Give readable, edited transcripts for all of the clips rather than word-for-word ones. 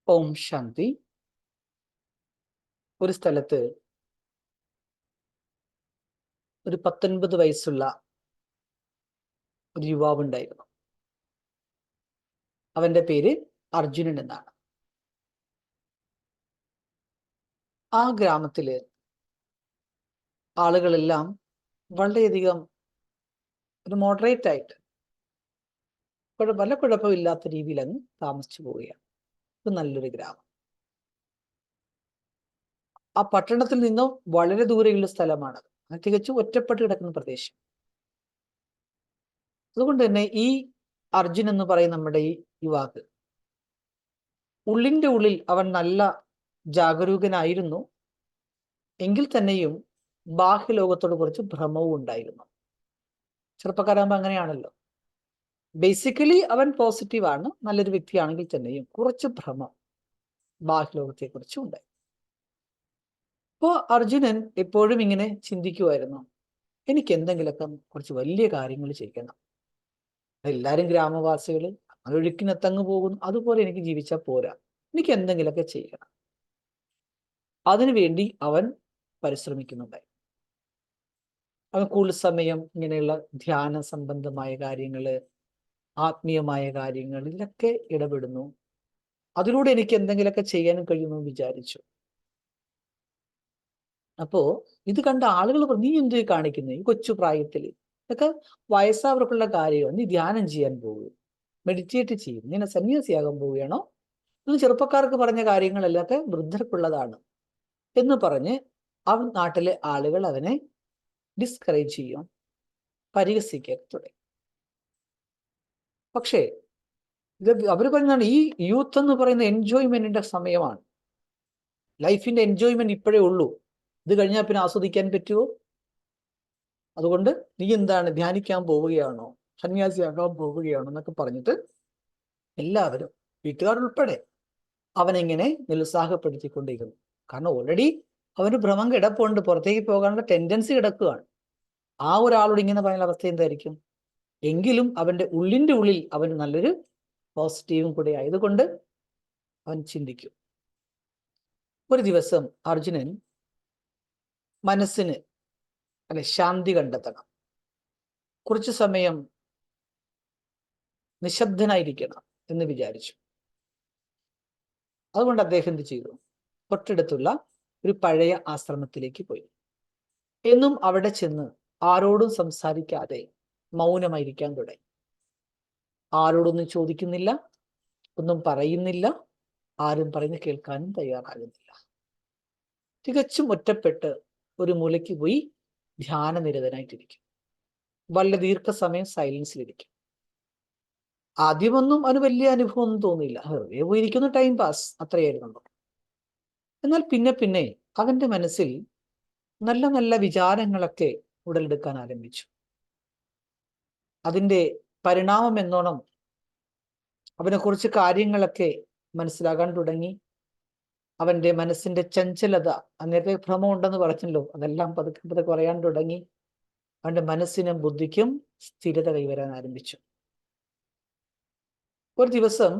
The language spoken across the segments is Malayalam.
ഓം ശാന്തി. ഒരു സ്ഥലത്ത് ഒരു 19 വയസ്സുള്ള ഒരു യുവാവുണ്ടായിരുന്നു. അവന്റെ പേര് അർജുനൻ എന്നാണ്. ആ ഗ്രാമത്തില് ആളുകളെല്ലാം വളരെയധികം ഒരു മോഡറേറ്റ് ആയിട്ട് വല്ല കുഴപ്പമില്ലാത്ത രീതിയിൽ അങ്ങ് താമസിച്ചു പോവുകയാണ്. ഇത് നല്ലൊരു ഗ്രാമം. ആ പട്ടണത്തിൽ നിന്നും വളരെ ദൂരെയുള്ള സ്ഥലമാണ്. തികച്ചും ഒറ്റപ്പെട്ട് കിടക്കുന്ന പ്രദേശം. അതുകൊണ്ട് തന്നെ ഈ അർജുൻ എന്ന് പറയുന്ന നമ്മുടെ ഈ യുവാവ് ഉള്ളിന്റെ ഉള്ളിൽ അവൻ നല്ല ജാഗരൂകനായിരുന്നു. എങ്കിൽ തന്നെയും ബാഹ്യലോകത്തോട് കുറച്ച് ഭ്രമവും ഉണ്ടായിരുന്നു. ചെറുപ്പക്കാരാകുമ്പോൾ അങ്ങനെയാണല്ലോ. ബേസിക്കലി അവൻ പോസിറ്റീവാണ്, നല്ലൊരു വ്യക്തിയാണെങ്കിൽ തന്നെയും കുറച്ച് ഭ്രമം ബാഹ്യലോകത്തെ കുറിച്ചും ഉണ്ടായി. അപ്പോൾ അർജുനൻ എപ്പോഴും ഇങ്ങനെ ചിന്തിക്കുമായിരുന്നു, എനിക്ക് എന്തെങ്കിലുമൊക്കെ കുറച്ച് വലിയ കാര്യങ്ങൾ ചെയ്യണം. എല്ലാവരും ഗ്രാമവാസികൾ ഒഴുക്കിനെത്തങ്ങ് പോകുന്നു, അതുപോലെ എനിക്ക് ജീവിച്ചാൽ പോരാ, എനിക്ക് എന്തെങ്കിലുമൊക്കെ ചെയ്യണം. അതിനുവേണ്ടി അവൻ പരിശ്രമിക്കുന്നുണ്ടായി. അവൻ കൂടുതൽ സമയം ഇങ്ങനെയുള്ള ധ്യാന സംബന്ധമായ കാര്യങ്ങള്, ആത്മീയമായ കാര്യങ്ങളിലൊക്കെ ഇടപെടുന്നു. അതിലൂടെ എനിക്ക് എന്തെങ്കിലുമൊക്കെ ചെയ്യാനും കഴിയുമെന്ന് വിചാരിച്ചു. അപ്പോ ഇത് കണ്ട ആളുകൾ പറഞ്ഞു, നീ എന്ത് കാണിക്കുന്നു ഈ കൊച്ചു പ്രായത്തിൽ? ഇതൊക്കെ വയസ്സാവർക്കുള്ള കാര്യമാണ്. നീ ധ്യാനം ചെയ്യാൻ പോകും, മെഡിറ്റേറ്റ് ചെയ്യും, നീ സന്യാസിയാകാൻ പോവുകയാണോ? ഇത് ചെറുപ്പക്കാർക്ക് പറഞ്ഞ കാര്യങ്ങളെല്ലാം വൃദ്ധർക്കുള്ളതാണ് എന്ന് പറഞ്ഞ് അവൻ നാട്ടിലെ ആളുകൾ അവനെ ഡിസ്കറേജ് ചെയ്യും, പരിഹസിക്കാൻ തുടങ്ങി. പക്ഷേ ഇത് അവർ പറയുന്നതാണ്, ഈ യൂത്ത് എന്ന് പറയുന്ന എൻജോയ്മെന്റിന്റെ സമയമാണ്. ലൈഫിന്റെ എൻജോയ്മെന്റ് ഇപ്പോഴേ ഉള്ളൂ. ഇത് കഴിഞ്ഞാൽ പിന്നെ ആസ്വദിക്കാൻ പറ്റുമോ? അതുകൊണ്ട് നീ എന്താണ് ധ്യാനിക്കാൻ പോവുകയാണോ, സന്യാസിയാകാൻ പോവുകയാണോ എന്നൊക്കെ പറഞ്ഞിട്ട് എല്ലാവരും, വീട്ടുകാരുൾപ്പെടെ, അവനെങ്ങനെ നിരുത്സാഹപ്പെടുത്തിക്കൊണ്ടിരിക്കുന്നു. കാരണം ഓൾറെഡി അവന് ഭ്രമം കിടപ്പുണ്ട്, പുറത്തേക്ക് പോകാനുള്ള ടെൻഡൻസി കിടക്കുകയാണ്. ആ ഒരാളോട് ഇങ്ങനെ പറയുന്ന അവസ്ഥ എന്തായിരിക്കും? എങ്കിലും അവന്റെ ഉള്ളിന്റെ ഉള്ളിൽ അവന് നല്ലൊരു പോസിറ്റീവും കൂടെ ആയതുകൊണ്ട് അവൻ ചിന്തിക്കും. ഒരു ദിവസം അർജുനൻ മനസ്സിന് ശാന്തി കണ്ടെത്തണം, കുറച്ചു സമയം നിശബ്ദനായിരിക്കണം എന്ന് വിചാരിച്ചു. അതുകൊണ്ട് അദ്ദേഹം എന്ത് ചെയ്തു? തൊട്ടടുത്തുള്ള ഒരു പഴയ ആശ്രമത്തിലേക്ക് പോയി. എന്നും അവിടെ ചെന്ന് ആരോടും സംസാരിക്കാതെ മൗനമായിരിക്കാൻ തുടങ്ങി. ആരോടൊന്നും ചോദിക്കുന്നില്ല, ഒന്നും പറയുന്നില്ല, ആരും പറയുന്നത് കേൾക്കാനും തയ്യാറാകുന്നില്ല. തികച്ചും ഒറ്റപ്പെട്ട് ഒരു മൂലയ്ക്ക് പോയി ധ്യാനനിരതനായിട്ടിരിക്കും. വളരെ ദീർഘസമയം സൈലൻസിലിരിക്കും. ആദ്യമൊന്നും അവന് വലിയ അനുഭവം ഒന്നും തോന്നിയില്ല, വെറുതെ പോയിരിക്കുന്ന ടൈം പാസ് അത്രയായിരുന്നു. എന്നാൽ പിന്നെ പിന്നെ അവന്റെ മനസ്സിൽ നല്ല നല്ല വിചാരങ്ങളൊക്കെ ഉടലെടുക്കാൻ ആരംഭിച്ചു. അതിന്റെ പരിണാമം എന്നോണം അവനെ കുറിച്ച് കാര്യങ്ങളൊക്കെ മനസ്സിലാകാൻ തുടങ്ങി. അവന്റെ മനസ്സിന്റെ ചഞ്ചലത, അങ്ങനത്തെ ഭ്രമം ഉണ്ടെന്ന് പറഞ്ഞല്ലോ, അതെല്ലാം പതുക്കെ പതുക്കെ കുറയാൻ തുടങ്ങി. അവന്റെ മനസ്സിനും ബുദ്ധിക്കും സ്ഥിരത കൈവരാൻ ആരംഭിച്ചു. ഒരു ദിവസം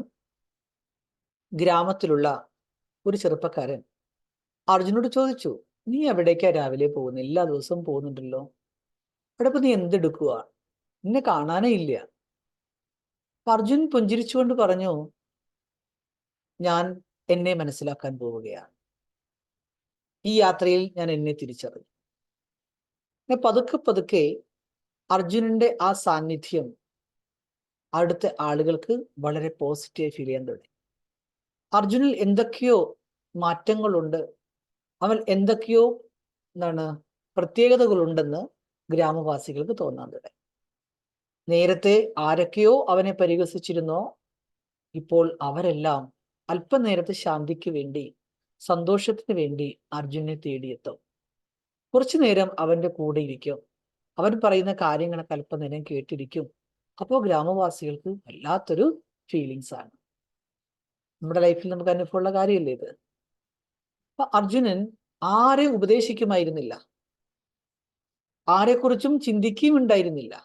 ഗ്രാമത്തിലുള്ള ഒരു ചെറുപ്പക്കാരൻ അർജുനോട് ചോദിച്ചു, നീ എവിടേക്കാ രാവിലെ പോകുന്നത്? എല്ലാ ദിവസവും പോകുന്നുണ്ടല്ലോ, അവിടെ ഇപ്പൊ നീ എന്തെടുക്കുക? നിന്നെ കാണാനേ ഇല്ല. അർജുൻ പുഞ്ചിരിച്ചുകൊണ്ട് പറഞ്ഞു, ഞാൻ എന്നെ മനസ്സിലാക്കാൻ പോവുകയാണ്. ഈ യാത്രയിൽ ഞാൻ എന്നെ തിരിച്ചറിഞ്ഞു. പതുക്കെ പതുക്കെ അർജുനന്റെ ആ സാന്നിധ്യം അടുത്ത ആളുകൾക്ക് വളരെ പോസിറ്റീവ് ഫീൽ ചെയ്യാൻ തുടങ്ങി. അർജുനിൽ എന്തൊക്കെയോ മാറ്റങ്ങളുണ്ട്, അവൻ എന്തൊക്കെയോ പ്രത്യേകതകളുണ്ടെന്ന് ഗ്രാമവാസികൾക്ക് തോന്നാൻ തുടങ്ങി. നേരത്തെ ആരൊക്കെയോ അവനെ പരിഹസിച്ചിരുന്നോ, ഇപ്പോൾ അവരെല്ലാം അല്പനേരത്തെ ശാന്തിക്ക് വേണ്ടി, സന്തോഷത്തിന് വേണ്ടി അർജുനെ തേടിയെത്തും. കുറച്ചു നേരം അവന്റെ കൂടെ ഇരിക്കും, അവൻ പറയുന്ന കാര്യങ്ങളൊക്കെ അല്പനേരം കേട്ടിരിക്കും. അപ്പോൾ ഗ്രാമവാസികൾക്ക് വല്ലാത്തൊരു ഫീലിങ്സ് ആണ്. നമ്മുടെ ലൈഫിൽ നമുക്ക് അനുഭവമുള്ള കാര്യമല്ലേ ഇത്. അപ്പൊ അർജുനൻ ആരെ ഉപദേശിക്കുമായിരുന്നില്ല, ആരെക്കുറിച്ചും ചിന്തിക്കുകയുണ്ടായിരുന്നില്ല.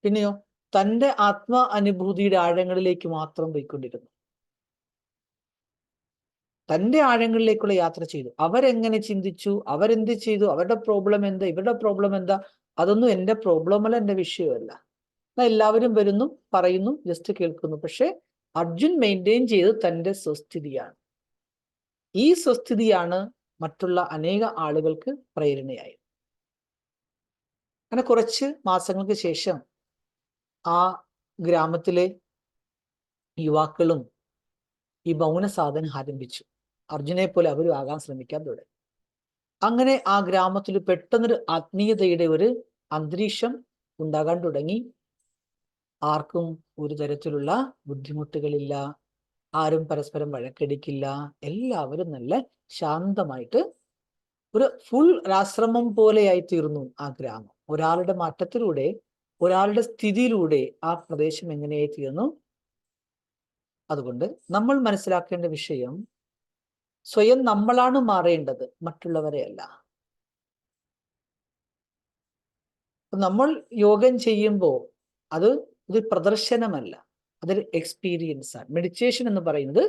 പിന്നെയോ തൻ്റെ ആത്മ അനുഭൂതിയുടെ ആഴങ്ങളിലേക്ക് മാത്രം പോയിക്കൊണ്ടിരുന്നു. തൻ്റെ ആഴങ്ങളിലേക്കുള്ള യാത്ര ചെയ്തു. അവരെങ്ങനെ ചിന്തിച്ചു, അവരെന്ത് ചെയ്തു, അവരുടെ പ്രോബ്ലം എന്താ, ഇവരുടെ പ്രോബ്ലം എന്താ, അതൊന്നും എൻ്റെ പ്രോബ്ലമല്ല, എൻ്റെ വിഷയമല്ല. എന്നാൽ എല്ലാവരും വരുന്നു, പറയുന്നു, ജസ്റ്റ് കേൾക്കുന്നു. പക്ഷെ അർജുൻ മെയിൻറ്റെയിൻ ചെയ്ത് തൻ്റെ സ്വസ്ഥിതിയാണ്. ഈ സ്വസ്ഥിതിയാണ് മറ്റുള്ള അനേക ആളുകൾക്ക് പ്രേരണയായി. അങ്ങനെ കുറച്ച് മാസങ്ങൾക്ക് ശേഷം ആ ഗ്രാമത്തിലെ യുവാക്കളും ഈ മൗന സാധന ആരംഭിച്ചു. അർജുനെ പോലെ അവരും ആകാൻ ശ്രമിക്കാൻ തുടങ്ങി. അങ്ങനെ ആ ഗ്രാമത്തിൽ പെട്ടെന്നൊരു ആത്മീയതയുടെ ഒരു അന്തരീക്ഷം ഉണ്ടാകാൻ തുടങ്ങി. ആർക്കും ഒരു തരത്തിലുള്ള ബുദ്ധിമുട്ടുകളില്ല, ആരും പരസ്പരം വഴക്കടിക്കില്ല, എല്ലാവരും നല്ല ശാന്തമായിട്ട് ഒരു ഫുൾ ആശ്രമം പോലെയായി തീർന്നു ആ ഗ്രാമം. ഒരാളുടെ മാറ്റത്തിലൂടെ, ഒരാളുടെ സ്ഥിതിയിലൂടെ ആ പ്രദേശം എങ്ങനെയായി തീർന്നു. അതുകൊണ്ട് നമ്മൾ മനസ്സിലാക്കേണ്ട വിഷയം, സ്വയം നമ്മളാണ് മാറേണ്ടത്, മറ്റുള്ളവരെയല്ല. നമ്മൾ യോഗം ചെയ്യുമ്പോൾ അത് ഒരു പ്രദർശനമല്ല, അതൊരു എക്സ്പീരിയൻസ് ആണ്. മെഡിറ്റേഷൻ എന്ന് പറയുന്നത്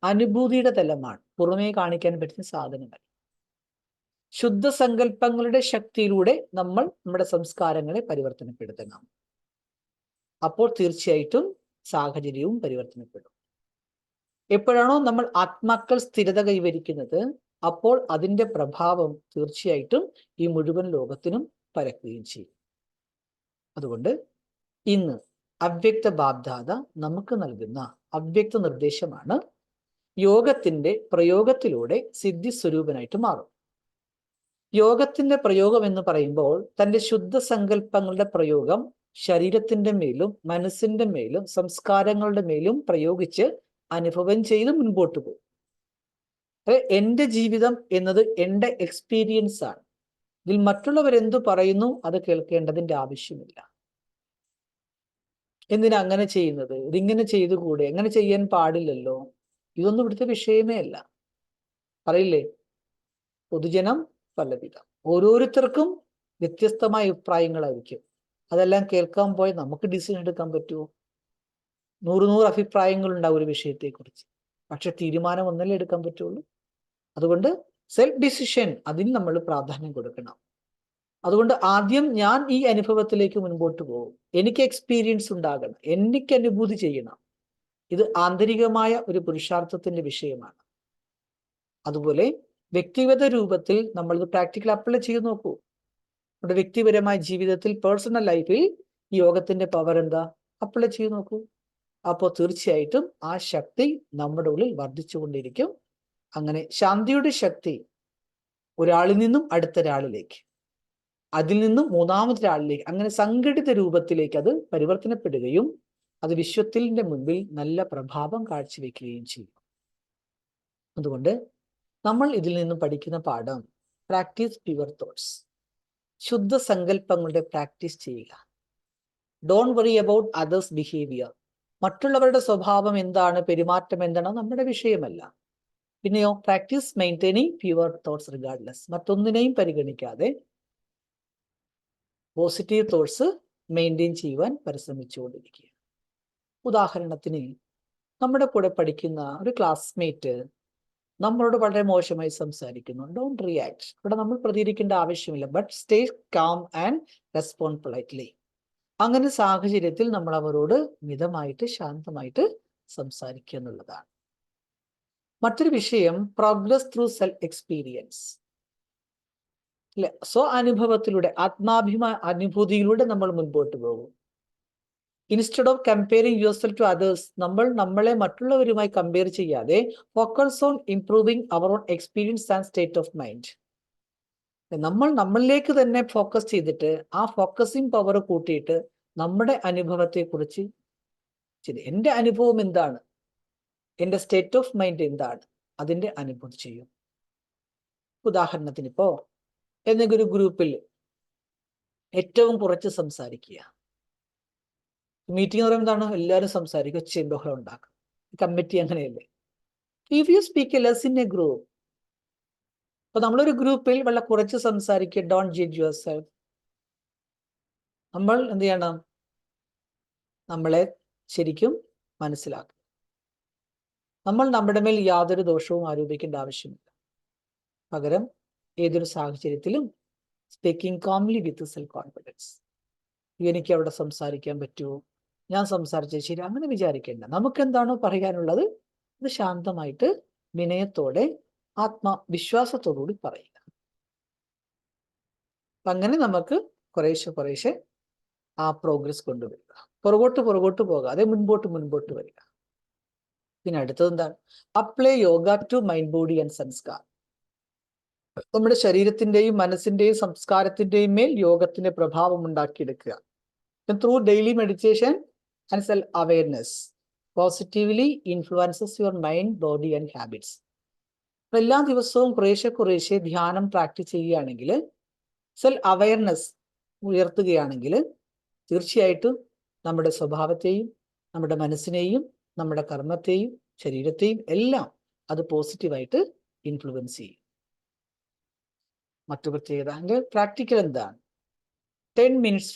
അനുഭൂതിയുടെ തലമാണ്, പുറമേ കാണിക്കാൻ പറ്റുന്ന സാധനമല്ല. ശുദ്ധ സങ്കല്പങ്ങളുടെ ശക്തിയിലൂടെ നമ്മൾ നമ്മുടെ സംസ്കാരങ്ങളെ പരിവർത്തനപ്പെടുത്തണം. അപ്പോൾ തീർച്ചയായിട്ടും സാഹചര്യവും പരിവർത്തനപ്പെടും. എപ്പോഴാണോ നമ്മൾ ആത്മാക്കൾ സ്ഥിരത കൈവരിക്കുന്നത്, അപ്പോൾ അതിൻ്റെ പ്രഭാവം തീർച്ചയായിട്ടും ഈ മുഴുവൻ ലോകത്തിനും പരക്കുകയും ചെയ്യും. അതുകൊണ്ട് ഇന്ന് അവ്യക്ത ബാബ്ദാദ നമുക്ക് നൽകുന്ന അവ്യക്ത നിർദ്ദേശമാണ്, യോഗത്തിൻ്റെ പ്രയോഗത്തിലൂടെ സിദ്ധി സ്വരൂപനായിട്ട് മാറും. യോഗത്തിന്റെ പ്രയോഗം എന്ന് പറയുമ്പോൾ തൻ്റെ ശുദ്ധ സങ്കല്പങ്ങളുടെ പ്രയോഗം ശരീരത്തിൻ്റെ മേലും മനസ്സിൻ്റെ മേലും സംസ്കാരങ്ങളുടെ മേലും പ്രയോഗിച്ച് അനുഭവം ചെയ്ത് മുൻപോട്ട് പോകും. എൻ്റെ ജീവിതം എന്നത് എൻ്റെ എക്സ്പീരിയൻസ് ആണ്. ഇതിൽ മറ്റുള്ളവരെന്തു പറയുന്നു അത് കേൾക്കേണ്ടതിൻ്റെ ആവശ്യമില്ല. എന്തിനാ അങ്ങനെ ചെയ്യുന്നത്, ഇതിങ്ങനെ ചെയ്തുകൂടെ, എങ്ങനെ ചെയ്യാൻ പാടില്ലല്ലോ, ഇതൊന്നും ഇവിടുത്തെ വിഷയമേ അല്ല. പറയില്ലേ, പൊതുജനം പലവിധം, ഓരോരുത്തർക്കും വ്യത്യസ്തമായ അഭിപ്രായങ്ങളായിരിക്കും. അതെല്ലാം കേൾക്കാൻ പോയി നമുക്ക് ഡിസിഷൻ എടുക്കാൻ പറ്റുമോ? 100 അഭിപ്രായങ്ങൾ ഉണ്ടാവും ഒരു വിഷയത്തെക്കുറിച്ച്, പക്ഷെ തീരുമാനം ഒന്നല്ലേ എടുക്കാൻ പറ്റുള്ളൂ. അതുകൊണ്ട് സെൽഫ് ഡിസിഷൻ, അതിന് നമ്മൾ പ്രാധാന്യം കൊടുക്കണം. അതുകൊണ്ട് ആദ്യം ഞാൻ ഈ അനുഭവത്തിലേക്ക് മുൻപോട്ട് പോകും, എനിക്ക് എക്സ്പീരിയൻസ് ഉണ്ടാകണം, എനിക്ക് അനുഭൂതി ചെയ്യണം. ഇത് ആന്തരികമായ ഒരു പുരുഷാർത്ഥത്തിന്റെ വിഷയമാണ്. അതുപോലെ വ്യക്തിഗത രൂപത്തിൽ നമ്മളിത് പ്രാക്ടിക്കൽ അപ്ലൈ ചെയ്ത് നോക്കൂ. നമ്മുടെ വ്യക്തിപരമായ ജീവിതത്തിൽ, പേഴ്സണൽ ലൈഫിൽ ഈ യോഗത്തിന്റെ പവർ എന്താ, അപ്ലൈ ചെയ്ത് നോക്കൂ. അപ്പോൾ തീർച്ചയായിട്ടും ആ ശക്തി നമ്മുടെ ഉള്ളിൽ വർദ്ധിച്ചുകൊണ്ടിരിക്കും. അങ്ങനെ ശാന്തിയുടെ ശക്തി ഒരാളിൽ നിന്നും അടുത്തൊരാളിലേക്ക്, അതിൽ നിന്നും മൂന്നാമതൊരാളിലേക്ക്, അങ്ങനെ സംഘടിത രൂപത്തിലേക്ക് അത് പരിവർത്തനപ്പെടുകയും അത് വിശ്വത്തിന്റെ മുൻപിൽ നല്ല പ്രഭാവം കാഴ്ചവെക്കുകയും ചെയ്യും. അതുകൊണ്ട് നമ്മൾ ഇതിൽ നിന്നും പഠിക്കുന്ന പാഠം, പ്രാക്ടീസ് പ്യുവർ തോട്ട്സ്, ശുദ്ധ സങ്കല്പങ്ങളുടെ പ്രാക്ടീസ് ചെയ്യുക. Don't worry about others behaviour, മറ്റുള്ളവരുടെ സ്വഭാവം എന്താണ്, പെരുമാറ്റം എന്താണ്, നമ്മുടെ വിഷയമല്ല. പിന്നെയോ practice maintaining pure thoughts regardless, മറ്റൊന്നിനെയും പരിഗണിക്കാതെ പോസിറ്റീവ് തോട്ട്സ് മെയിൻറ്റെയിൻ ചെയ്യുവാൻ പരിശ്രമിച്ചുകൊണ്ടിരിക്കുക. ഉദാഹരണത്തിന്, നമ്മുടെ കൂടെ പഠിക്കുന്ന ഒരു ക്ലാസ്മേറ്റ് നമ്മളോട് വളരെ മോശമായി സംസാരിക്കുന്നു, ഡോണ്ട് റിയാക്ട്. ഇവിടെ നമ്മൾ പ്രതികരിക്കേണ്ട ആവശ്യമില്ല, but stay calm and respond politely. അങ്ങനെ സാഹചര്യത്തിൽ നമ്മൾ അവരോട് മിതമായിട്ട് ശാന്തമായിട്ട് സംസാരിക്കുക എന്നുള്ളതാണ്. മറ്റൊരു വിഷയം, പ്രോഗ്രസ് ത്രൂ സെൽഫ് എക്സ്പീരിയൻസ്. അനുഭവത്തിലൂടെ, അനുഭൂതിയിലൂടെ നമ്മൾ മുൻപോട്ട് പോകും. Instead of comparing yourself to others, നമ്മൾ നമ്മളെ മറ്റുള്ളവരുമായി കമ്പയർ ചെയ്യാതെ focus on improving our own experience and state of mind. നമ്മൾ നമ്മളിലേക്ക് തന്നെ ഫോക്കസ് ചെയ്തിട്ട് ആ ഫോക്കസിങ് പവർ കൂട്ടിയിട്ട് നമ്മുടെ അനുഭവത്തെക്കുറിച്ച് എൻ്റെ അനുഭവം എന്താണ്, എൻ്റെ സ്റ്റേറ്റ് ഓഫ് മൈൻഡ് എന്താണ്, അതിൻ്റെ അനുഭൂതി ചെയ്യും. ഉദാഹരണത്തിന്, ഇപ്പോൾ എന്തെങ്കിലും ഒരു ഗ്രൂപ്പിൽ ഏറ്റവും കുറച്ച് സംസാരിക്കുക. മീറ്റിംഗ് എന്ന് പറയുമ്പോൾ എന്താണ്, എല്ലാവരും സംസാരിക്കും, ഒച്ചയും ബഹളം ഉണ്ടാക്കും. കമ്മിറ്റി അങ്ങനെയല്ലേ. If you speak less in A group, അപ്പൊ നമ്മളൊരു ഗ്രൂപ്പിൽ വളരെ കുറച്ച് സംസാരിക്കുക, ഡോണ്ട് ജഡ്ജ് യുവർ സെൽഫ്. നമ്മൾ എന്ത് ചെയ്യണം, നമ്മളെ ശരിക്കും മനസ്സിലാക്കുക. നമ്മൾ നമ്മുടെ മേൽ യാതൊരു ദോഷവും ആരോപിക്കേണ്ട ആവശ്യമില്ല. പകരം ഏതൊരു സാഹചര്യത്തിലും സ്പീക്കിംഗ് കാംലി വിത്ത് സെൽഫ് കോൺഫിഡൻസ്. എനിക്ക് അവിടെ സംസാരിക്കാൻ പറ്റുമോ, ഞാൻ സംസാരിച്ചത് ശരി, അങ്ങനെ വിചാരിക്കേണ്ട. നമുക്ക് എന്താണോ പറയാനുള്ളത് അത് ശാന്തമായിട്ട് വിനയത്തോടെ ആത്മവിശ്വാസത്തോടുകൂടി പറയുക. അങ്ങനെ നമുക്ക് കുറേശ്ശെ ആ പ്രോഗ്രസ് കൊണ്ടുവരിക. പുറകോട്ട് പോകാതെ മുൻപോട്ട് വരിക. പിന്നെ അടുത്തത് എന്താണ്? Apply yoga to mind, body and sanskar. നമ്മുടെ ശരീരത്തിന്റെയും മനസ്സിന്റെയും സംസ്കാരത്തിന്റെയും മേൽ യോഗത്തിന്റെ പ്രഭാവം ഉണ്ടാക്കിയെടുക്കുക. Through daily meditation and self awareness positively influences your mind, body and habits. എല്ലാ ദിവസവും കുറേശ്ശെ ധ്യാനം പ്രാക്ടീസ് ചെയ്യുകയാണെങ്കിൽ, സെൽഫ് അവയർനെസ് ഉയർത്തുകയാണെങ്കിൽ, തീർച്ചയായിട്ടും നമ്മുടെ സ്വഭാവത്തെയും നമ്മുടെ മനസ്സിനെയും നമ്മുടെ കർമ്മത്തെയും ശരീരത്തെയും എല്ലാം അത് പോസിറ്റീവായിട്ട് ഇൻഫ്ലുവൻസ് ചെയ്യും. മറ്റു പ്രത്യേകത പ്രാക്ടിക്കൽ എന്താണ്? 10 minutes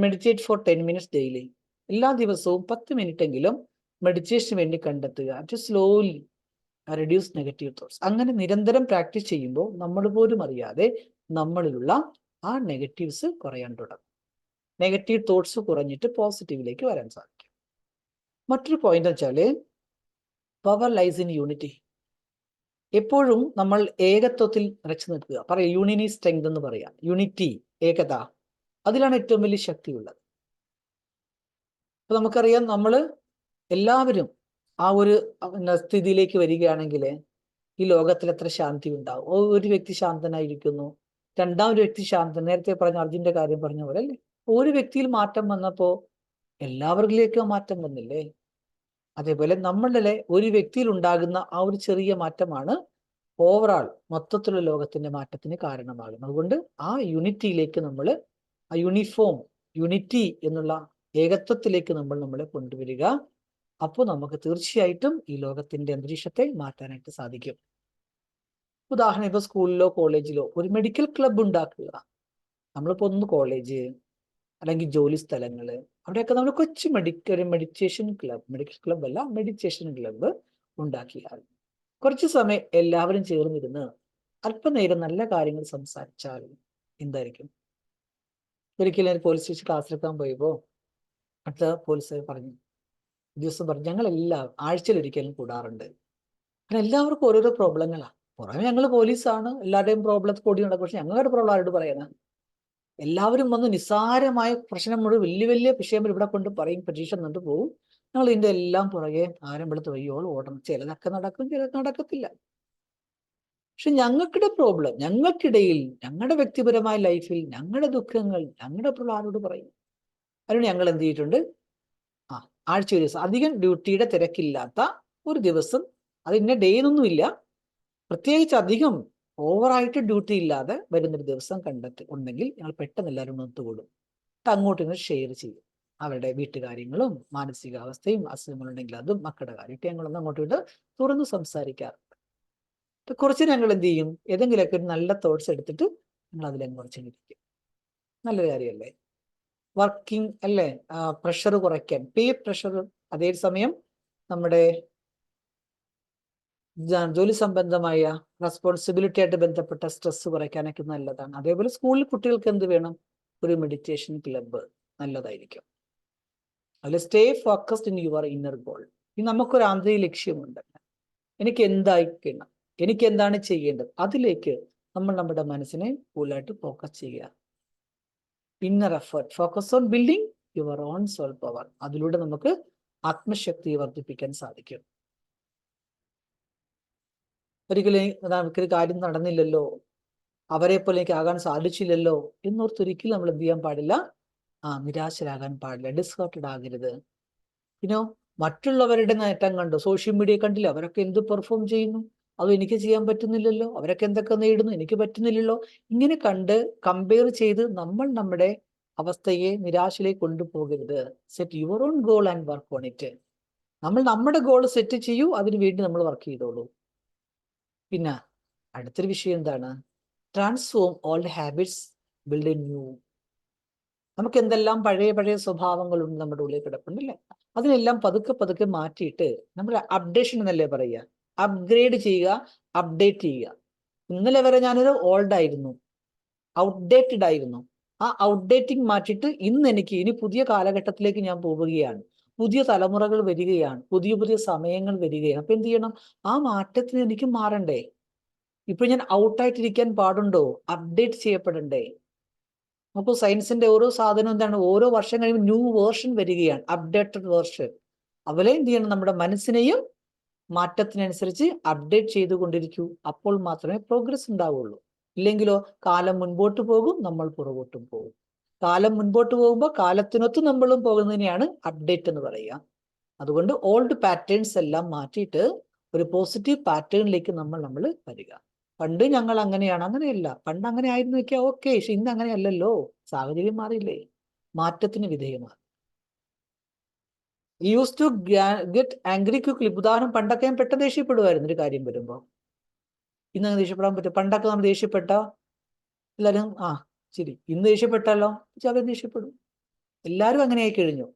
meditate for 10 minutes daily. എല്ലാ ദിവസവും 10 മിനിറ്റ് എങ്കിലും മെഡിറ്റേഷന് വേണ്ടി കണ്ടെത്തുക. To slowly reduce negative thoughts. അങ്ങനെ നിരന്തരം പ്രാക്ടീസ് ചെയ്യുമ്പോൾ നമ്മൾ പോലും അറിയാതെ നമ്മളിലുള്ള ആ നെഗറ്റീവ്സ് കുറയാൻ തുടങ്ങും. നെഗറ്റീവ് തോട്ട്സ് കുറഞ്ഞിട്ട് പോസിറ്റീവിലേക്ക് വരാൻ സാധിക്കും. മറ്റൊരു പോയിന്റ് വെച്ചാൽ പവർ ലൈസ് ഇൻ യൂണിറ്റി. എപ്പോഴും നമ്മൾ ഏകത്വത്തിൽ ഉറച്ചു നിൽക്കുക. പറയാം, യൂണിറ്റി സ്ട്രെങ്ത് എന്ന് പറയാം. യൂണിറ്റി, ഏകത, അതിലാണ് ഏറ്റവും വലിയ ശക്തിയുള്ളത്. അപ്പൊ നമുക്കറിയാം, നമ്മൾ എല്ലാവരും ആ ഒരു സ്ഥിതിയിലേക്ക് വരികയാണെങ്കിൽ ഈ ലോകത്തിൽ എത്ര ശാന്തി ഉണ്ടാവും. ഒരു വ്യക്തി ശാന്തനായിരിക്കുന്നു, രണ്ടാമൊരു വ്യക്തി ശാന്തൻ. നേരത്തെ പറഞ്ഞ അർജുന്റെ കാര്യം പറഞ്ഞ പോലെ അല്ലേ, ഒരു വ്യക്തിയിൽ മാറ്റം വന്നപ്പോ എല്ലാവരിലേക്കും മാറ്റം വന്നില്ലേ? അതേപോലെ നമ്മളിലെ ഒരു വ്യക്തിയിൽ ഉണ്ടാകുന്ന ആ ഒരു ചെറിയ മാറ്റമാണ് ഓവറാൾ മൊത്തത്തിലുള്ള ലോകത്തിന്റെ മാറ്റത്തിന് കാരണമാകുന്നത്. അതുകൊണ്ട് ആ യൂണിറ്റിയിലേക്ക് നമ്മൾ, ആ യൂണിറ്റി എന്നുള്ള ഏകത്വത്തിലേക്ക് നമ്മളെ കൊണ്ടുവരിക. അപ്പോൾ നമുക്ക് തീർച്ചയായിട്ടും ഈ ലോകത്തിന്റെ അന്തരീക്ഷത്തെ മാറ്റാനായിട്ട് സാധിക്കും. ഉദാഹരണം, ഇപ്പൊ സ്കൂളിലോ കോളേജിലോ ഒരു മെഡിക്കൽ ക്ലബ് ഉണ്ടാക്കുക. നമ്മളിപ്പോ ഒന്ന് കോളേജ് അല്ലെങ്കിൽ ജോലി സ്ഥലങ്ങള്, അവിടെയൊക്കെ നമ്മൾ കൊച്ചു മെഡിറ്റേഷൻ ക്ലബ്, മെഡിക്കൽ ക്ലബ് അല്ല, മെഡിറ്റേഷൻ ക്ലബ്ബ് ഉണ്ടാക്കിയാൽ കുറച്ച് സമയം എല്ലാവരും ചേർന്നിരുന്ന് അല്പനേരം നല്ല കാര്യങ്ങൾ സംസാരിച്ചാൽ എന്തായിരിക്കും? ഒരിക്കലും പോലീസ് സ്റ്റേഷൻ ക്ലാസ്സിലെത്താൻ പോയപ്പോ അടുത്ത പോലീസ് പറഞ്ഞു, ദിവസം പറഞ്ഞു, ഞങ്ങളെല്ലാം ആഴ്ചയിൽ ഒരിക്കലും കൂടാറുണ്ട്. കാരണം എല്ലാവർക്കും ഓരോരോ പ്രോബ്ലങ്ങളാണ്. പുറമെ ഞങ്ങൾ പോലീസാണ്, എല്ലാവരുടെയും പ്രോബ്ലം കൂടി നടക്കും. പക്ഷെ ഞങ്ങളുടെ പ്രോബ്ലം ആരോട് പറയാനാ? എല്ലാവരും വന്ന് നിസ്സാരമായ പ്രശ്നം മുഴുവൻ വലിയ വിഷയം ഇവിടെ കൊണ്ട് പറയും, പരീക്ഷ എന്നിട്ട് പോകും. ഞങ്ങൾ ഇതിന്റെ എല്ലാം പുറകെ ആരം വെളുത്ത് വയ്യോളം ഓടണം. ചിലതൊക്കെ നടക്കും, ചിലതൊക്കെ നടക്കത്തില്ല. പക്ഷെ ഞങ്ങൾക്കിടെ പ്രോബ്ലം, ഞങ്ങൾക്കിടയിൽ, ഞങ്ങളുടെ വ്യക്തിപരമായ ലൈഫിൽ ഞങ്ങളുടെ ദുഃഖങ്ങൾ ഞങ്ങളുടെ പിള്ളേരോട് പറയും. അതിന് ഞങ്ങൾ എന്ത് ചെയ്തിട്ടുണ്ട്? ആഴ്ച ഒരു ദിവസം, അധികം ഡ്യൂട്ടിയുടെ തിരക്കില്ലാത്ത ഒരു ദിവസം, അത് ഇന്ന ഡേ എന്നൊന്നുമില്ല, പ്രത്യേകിച്ച് അധികം ഓവറായിട്ട് ഡ്യൂട്ടി ഇല്ലാതെ വരുന്നൊരു ദിവസം ഉണ്ടെങ്കിൽ ഞങ്ങൾ പെട്ടെന്ന് എല്ലാവരും ഒത്തുകൂടും. അങ്ങോട്ടും ഇങ്ങോട്ട് ഷെയർ ചെയ്യും. അവരുടെ വീട്ടുകാര്യങ്ങളും മാനസികാവസ്ഥയും അസുഖങ്ങളുണ്ടെങ്കിൽ അതും മക്കളുടെ കാര്യമൊക്കെ ഞങ്ങളൊന്ന് അങ്ങോട്ടും ഇങ്ങോട്ട് തുറന്ന് സംസാരിക്കാറുണ്ട്. കുറച്ച് ഞങ്ങൾ എന്ത് ചെയ്യും, ഏതെങ്കിലുമൊക്കെ ഒരു നല്ല തോട്ട്സ് എടുത്തിട്ട് ഞങ്ങൾ അതിലങ്ങ് കുറച്ചിരിക്കും. നല്ലൊരു കാര്യമല്ലേ? വർക്കിംഗ് അല്ലേ, പ്രഷർ കുറയ്ക്കാൻ, പേ പ്രഷർ. അതേസമയം നമ്മുടെ ജോലി സംബന്ധമായ റെസ്പോൺസിബിലിറ്റി ആയിട്ട് ബന്ധപ്പെട്ട സ്ട്രെസ് കുറയ്ക്കാനൊക്കെ നല്ലതാണ്. അതേപോലെ സ്കൂളിൽ കുട്ടികൾക്ക് എന്ത് വേണം? ഒരു മെഡിറ്റേഷൻ ക്ലബ്ബ് നല്ലതായിരിക്കും. അതിൽ stay focused in your inner goal. ഇനി നമുക്കൊരു ആന്തരിക ലക്ഷ്യമുണ്ട്, എനിക്ക് എന്തായിരിക്കണം, എനിക്ക് എന്താണ് ചെയ്യേണ്ടത്, അതിലേക്ക് നമ്മൾ നമ്മുടെ മനസ്സിനെ ഫുള്ളായിട്ട് ഫോക്കസ് ചെയ്യുക. Inner effort, focus on building your own soul power. അതിലൂടെ നമുക്ക് ആത്മശക്തി വർദ്ധിപ്പിക്കാൻ സാധിക്കും. ഒരിക്കലും നമുക്കൊരു കാര്യം നടന്നില്ലല്ലോ, അവരെ പോലെ എനിക്ക് ആകാൻ സാധിച്ചില്ലല്ലോ എന്നോർത്തൊരിക്കലും നമ്മൾ എന്ത് ചെയ്യാൻ പാടില്ല? നിരാശരാകാൻ പാടില്ല, ഡിസ്ഹേർട്ടഡ് ആകരുത്. പിന്നോ മറ്റുള്ളവരുടെ നേട്ടം കണ്ടു, സോഷ്യൽ മീഡിയ കണ്ടില്ല, അവരൊക്കെ എന്ത് പെർഫോം ചെയ്യുന്നു, അത് എനിക്ക് ചെയ്യാൻ പറ്റുന്നില്ലല്ലോ, അവരൊക്കെ എന്തൊക്കെ നേടുന്നു, എനിക്ക് പറ്റുന്നില്ലല്ലോ. ഇങ്ങനെ കണ്ട് കമ്പയർ ചെയ്ത് നമ്മൾ നമ്മുടെ അവസ്ഥയെ നിരാശയിലേക്ക് കൊണ്ടുപോകരുത്. Set your own goal and work on it. നമ്മൾ നമ്മുടെ ഗോൾ സെറ്റ് ചെയ്യൂ, അതിനു വേണ്ടി നമ്മൾ വർക്ക് ചെയ്തോളൂ. പിന്നെ അടുത്തൊരു വിഷയം എന്താണ്? Transform old habits, build A new. നമുക്ക് എന്തെല്ലാം പഴയ സ്വഭാവങ്ങളുണ്ട് നമ്മുടെ ഉള്ളിൽ കിടപ്പുണ്ടല്ലേ, അതിനെല്ലാം പതുക്കെ പതുക്കെ മാറ്റിയിട്ട് നമ്മൾ അപ്ഡേഷൻ എന്നല്ലേ പറയുക, അപ്ഗ്രേഡ് ചെയ്യുക, അപ്ഡേറ്റ് ചെയ്യുക. ഇന്നലെ വരെ ഞാനൊരു ഓൾഡ് ആയിരുന്നു, ഔട്ട്ഡേറ്റഡ് ആയിരുന്നു. ആ ഔട്ട്ഡേറ്റിംഗ് മാറ്റിയിട്ട് ഇനി പുതിയ കാലഘട്ടത്തിലേക്ക് ഞാൻ പോവുകയാണ്, പുതിയ തലമുറകൾ വരികയാണ്, പുതിയ പുതിയ സമയങ്ങൾ വരികയാണ്. അപ്പൊ എന്ത് ചെയ്യണം? ആ മാറ്റത്തിന് എനിക്ക് മാറണ്ടേ? ഇപ്പൊ ഞാൻ ഔട്ടായിട്ടിരിക്കാൻ പാടുണ്ടോ? അപ്ഡേറ്റ് ചെയ്യപ്പെടണ്ടേ? അപ്പോൾ സയൻസിന്റെ ഓരോ സാധനം എന്താണ്? ഓരോ വർഷം കഴിയുമ്പോൾ ന്യൂ വേർഷൻ വരികയാണ്, അപ്ഡേറ്റഡ് വേർഷൻ. അവരെ എന്ത് ചെയ്യണം? നമ്മുടെ മനസ്സിനെയും മാറ്റത്തിനനുസരിച്ച് അപ്ഡേറ്റ് ചെയ്തുകൊണ്ടിരിക്കൂ. അപ്പോൾ മാത്രമേ പ്രോഗ്രസ് ഉണ്ടാവുള്ളൂ. ഇല്ലെങ്കിലോ കാലം മുൻപോട്ട് പോകും, നമ്മൾ പുറകോട്ടും പോകും. കാലം മുൻപോട്ട് പോകുമ്പോൾ കാലത്തിനൊത്ത് നമ്മളും പോകുന്നതിനെയാണ് അപ്ഡേറ്റ് എന്ന് പറയുക. അതുകൊണ്ട് ഓൾഡ് പാറ്റേൺസ് എല്ലാം മാറ്റിയിട്ട് ഒരു പോസിറ്റീവ് പാറ്റേണിലേക്ക് നമ്മൾ വരിക. പണ്ട് ഞങ്ങൾ അങ്ങനെയാണ്, അങ്ങനെയല്ല. പണ്ട് അങ്ങനെ ആയിരുന്നു വെക്കുക, ഓക്കെ. പക്ഷെ ഇന്ന് അങ്ങനെയല്ലല്ലോ, സാഹചര്യം മാറിയില്ലേ, മാറ്റത്തിന് വിധേയമാണ്. Use to get angry quickly. ഉദാഹരണം, പണ്ടൊക്കെ ഞാൻ പെട്ടെന്ന് ദേഷ്യപ്പെടുമായിരുന്നു ഒരു കാര്യം വരുമ്പോൾ. ഇന്ന് അങ്ങനെ ദേഷ്യപ്പെടാൻ പറ്റും? പണ്ടൊക്കെ നമ്മൾ ദേഷ്യപ്പെട്ട എല്ലാവരും ശരി, ഇന്ന് ദേഷ്യപ്പെട്ടാലോ അവർ ദേഷ്യപ്പെടും. എല്ലാവരും അങ്ങനെയായി കഴിഞ്ഞു.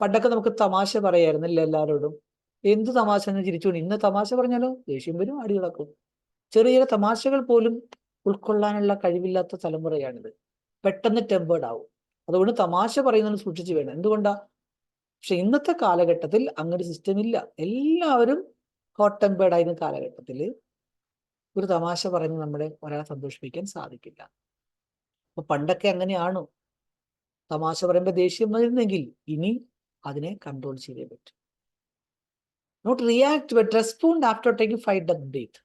പണ്ടൊക്കെ നമുക്ക് തമാശ പറയായിരുന്നില്ല എല്ലാവരോടും, എന്ത് തമാശ എന്ന് ചിരിച്ചുകൊണ്ട്. ഇന്ന് തമാശ പറഞ്ഞാലോ ദേഷ്യം വരും, അടി കിടക്കും. ചെറിയ ചെറിയ തമാശകൾ പോലും ഉൾക്കൊള്ളാനുള്ള കഴിവില്ലാത്ത തലമുറയാണിത്. പെട്ടെന്ന് ടെമ്പേർഡ് ആവും. അതുകൊണ്ട് തമാശ പറയുന്നതിന് സൂക്ഷിച്ചു വേണം. എന്തുകൊണ്ടാ? പക്ഷെ ഇന്നത്തെ കാലഘട്ടത്തിൽ അങ്ങനെ സിസ്റ്റം ഇല്ല. എല്ലാവരും ഹോട്ട് ടെമ്പേർഡ് ആയിരുന്ന കാലഘട്ടത്തിൽ ഒരു തമാശ പറഞ്ഞ് നമ്മളെ ഒരാളെ സന്തോഷിപ്പിക്കാൻ സാധിക്കില്ല. അപ്പൊ പണ്ടൊക്കെ അങ്ങനെയാണോ? തമാശ പറയുമ്പോൾ ദേഷ്യം വരുന്നെങ്കിൽ ഇനി അതിനെ കൺട്രോൾ ചെയ്തേ പറ്റും. Not react but respond after taking 5 deep breath.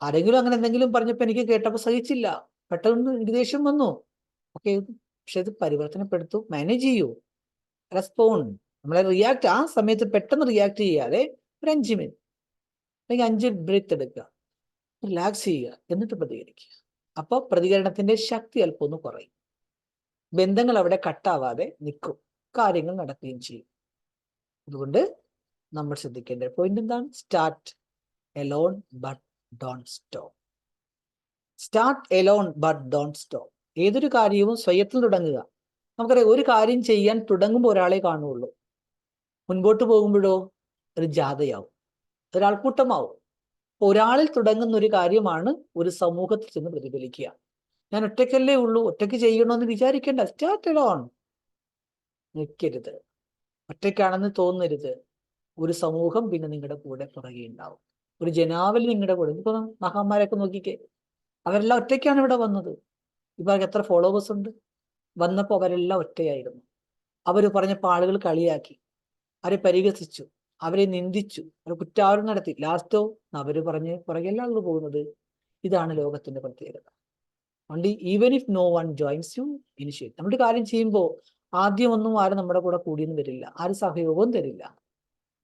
ആരെങ്കിലും അങ്ങനെ എന്തെങ്കിലും പറഞ്ഞപ്പോൾ എനിക്ക് കേട്ടപ്പോൾ സഹിച്ചില്ല, പെട്ടെന്ന് എനിക്ക് ദേഷ്യം വന്നു. ഓക്കെ, പക്ഷെ ഇത് പരിവർത്തനപ്പെടുത്തു, മാനേജ് ചെയ്യൂ, റെസ്പോണ്ട്. നമ്മളെ റിയാക്ട് ആ സമയത്ത് പെട്ടെന്ന് റിയാക്ട് ചെയ്യാതെ ഒരു 5 മിനിറ്റ് അല്ലെങ്കിൽ 5 ബ്രീത്ത് എടുക്കുക, റിലാക്സ് ചെയ്യുക, എന്നിട്ട് പ്രതികരിക്കുക. അപ്പോൾ പ്രതികരണത്തിന്റെ ശക്തി അല്പം ഒന്ന് കുറയും, ബന്ധങ്ങൾ അവിടെ കട്ടാവാതെ നിൽക്കും, കാര്യങ്ങൾ നടക്കുകയും ചെയ്യും. അതുകൊണ്ട് നമ്മൾ ശ്രദ്ധിക്കേണ്ട പോയിന്റ് എന്താണ്? Start alone but don't stop. Start alone but don't stop. ഏതൊരു കാര്യവും സ്വയത്തിൽ തുടങ്ങുക. നമുക്കറിയാം, ഒരു കാര്യം ചെയ്യാൻ തുടങ്ങുമ്പോൾ ഒരാളെ കാണുള്ളൂ, മുൻപോട്ട് പോകുമ്പോഴോ ഒരു ജാഥയാവും, ഒരാൾക്കൂട്ടമാവും. ഒരാളിൽ തുടങ്ങുന്ന ഒരു കാര്യമാണ് ഒരു സമൂഹത്തിൽ ചെന്ന് പ്രതിഫലിക്കുക. ഞാൻ ഒറ്റയ്ക്കല്ലേ ഉള്ളൂ, ഒറ്റയ്ക്ക് ചെയ്യണമെന്ന് വിചാരിക്കേണ്ട. Start alone. നിൽക്കരുത്, ഒറ്റയ്ക്കാണെന്ന് തോന്നരുത്. ഒരു സമൂഹം പിന്നെ നിങ്ങളുടെ കൂടെ പുറകെ ഉണ്ടാവും, ഒരു ജനാവലി നിങ്ങളുടെ കൂടെ. ഇപ്പൊ മഹാന്മാരൊക്കെ നോക്കിക്കേ, അവരെല്ലാം ഒറ്റയ്ക്കാണ് ഇവിടെ വന്നത്. ഇവർക്ക് എത്ര ഫോളോവേഴ്സ് ഉണ്ട്? വന്നപ്പോൾ അവരെല്ലാം ഒറ്റയായിരുന്നു. അവർ പറഞ്ഞപ്പോൾ ആളുകൾ കളിയാക്കി, അവരെ പരിഹസിച്ചു, അവരെ നിന്ദിച്ചു, അവർ കുറ്റാരോപണം നടത്തി. ലാസ്റ്റോ അവര് പറഞ്ഞ് പുറകെല്ലാം പോകുന്നത്. ഇതാണ് ലോകത്തിന്റെ പ്രത്യേകത. അതുകൊണ്ട് even if no one joins you, initiate. നമ്മുടെ കാര്യം ചെയ്യുമ്പോൾ ആദ്യമൊന്നും ആരും നമ്മുടെ കൂടെ കൂടിയെന്ന് വരില്ല, ആരും സഹയോഗവും തരില്ല.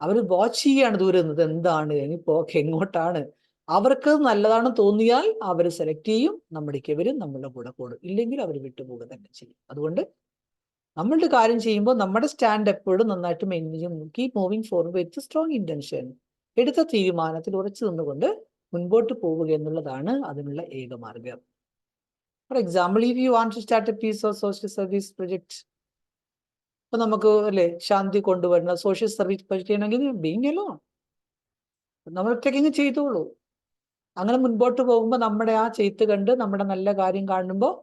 അവർ വാച്ച് ചെയ്യാണ് ദൂരെ നിന്നത്, എന്താണ് ഇനിയിപ്പോ എങ്ങോട്ടാണ്. അവർക്ക് നല്ലതാണെന്ന് തോന്നിയാൽ അവർ സെലക്ട് ചെയ്യും, നമ്മുടേക്ക് വരും, നമ്മളുടെ കൂടെ കൂടും. ഇല്ലെങ്കിൽ അവർ വിട്ടുപോകുക തന്നെ ചെയ്യും. അതുകൊണ്ട് നമ്മളുടെ കാര്യം ചെയ്യുമ്പോൾ നമ്മുടെ സ്റ്റാൻഡ് എപ്പോഴും നന്നായിട്ട് മെയിൻറ്റെയിൻ ചെയ്യും. കീപ് മൂവിങ് ഫോർവേഡ് വിത്ത് സ്ട്രോങ് ഇന്റൻഷൻ. എടുത്ത തീരുമാനത്തിൽ ഉറച്ചു നിന്നുകൊണ്ട് മുൻപോട്ട് പോവുക എന്നുള്ളതാണ് അതിനുള്ള ഏക മാർഗം. For example, if you want to start a piece of social service project, ഇപ്പൊ നമുക്ക് അല്ലേ ശാന്തി കൊണ്ടുവരുന്ന സോഷ്യൽ സർവീസ് പ്രൊജക്ട് ചെയ്യണമെങ്കിൽ ബീങ് എലോൺ, നമ്മൾ ഒറ്റയ്ക്ക് ചെയ്തോളൂ. അങ്ങനെ മുൻപോട്ട് പോകുമ്പോൾ നമ്മുടെ ആ ചെയ്ത്ത് കണ്ട് നമ്മുടെ നല്ല കാര്യം കാണുമ്പോൾ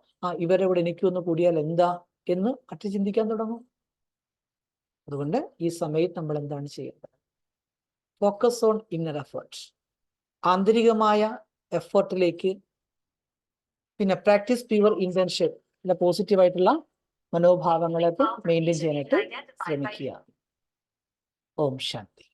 ഇവരെ കൂടെ എനിക്കൊന്ന് കൂടിയാൽ എന്താ എന്ന് അറ്റ് ചിന്തിക്കാൻ തുടങ്ങും. അതുകൊണ്ട് ഈ സമയത്ത് നമ്മൾ എന്താണ് ചെയ്യേണ്ടത്? Focus on inner effort. ആന്തരികമായ എഫേർട്ടിലേക്ക്, പിന്നെ പ്രാക്ടീസ് പ്യുവർ ഇന്റൻഷൻ, പോസിറ്റീവായിട്ടുള്ള മനോഭാവങ്ങളൊക്കെ മെയിൻറ്റെയിൻ ചെയ്യാനായിട്ട് ശ്രമിക്കുക. ഓം ശാന്തി.